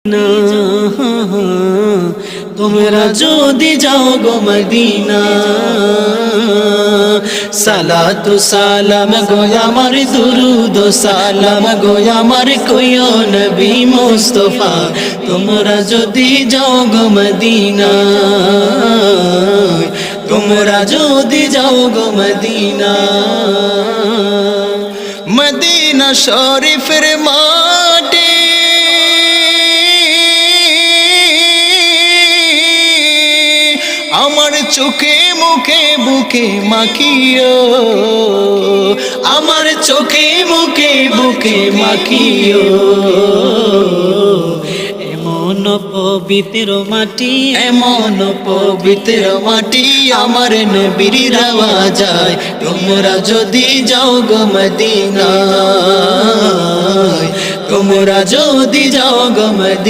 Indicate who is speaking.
Speaker 1: না তোমরা যদি যাও গো মদিনা, সালাতু সালাম গো আমার দুরুদ সালাম গো আমার কইও নবী মুস্তাফা, তোমরা যদি যাও গো মদিনা, তোমরা যদি যাও গো মদিনা। মদিনা শরীফের মাটি আমার চোখে মুখে বুকে মাখিও, আমার চোখে মুখে বুকে মাখিও। এমন পবিত্র মাটি, এমন পবিত্র মাটি আমার নবীর রওয়া যায়, তোমরা যদি যাও গো মদিনা, তোমরা যদি যাও গো মদিনা।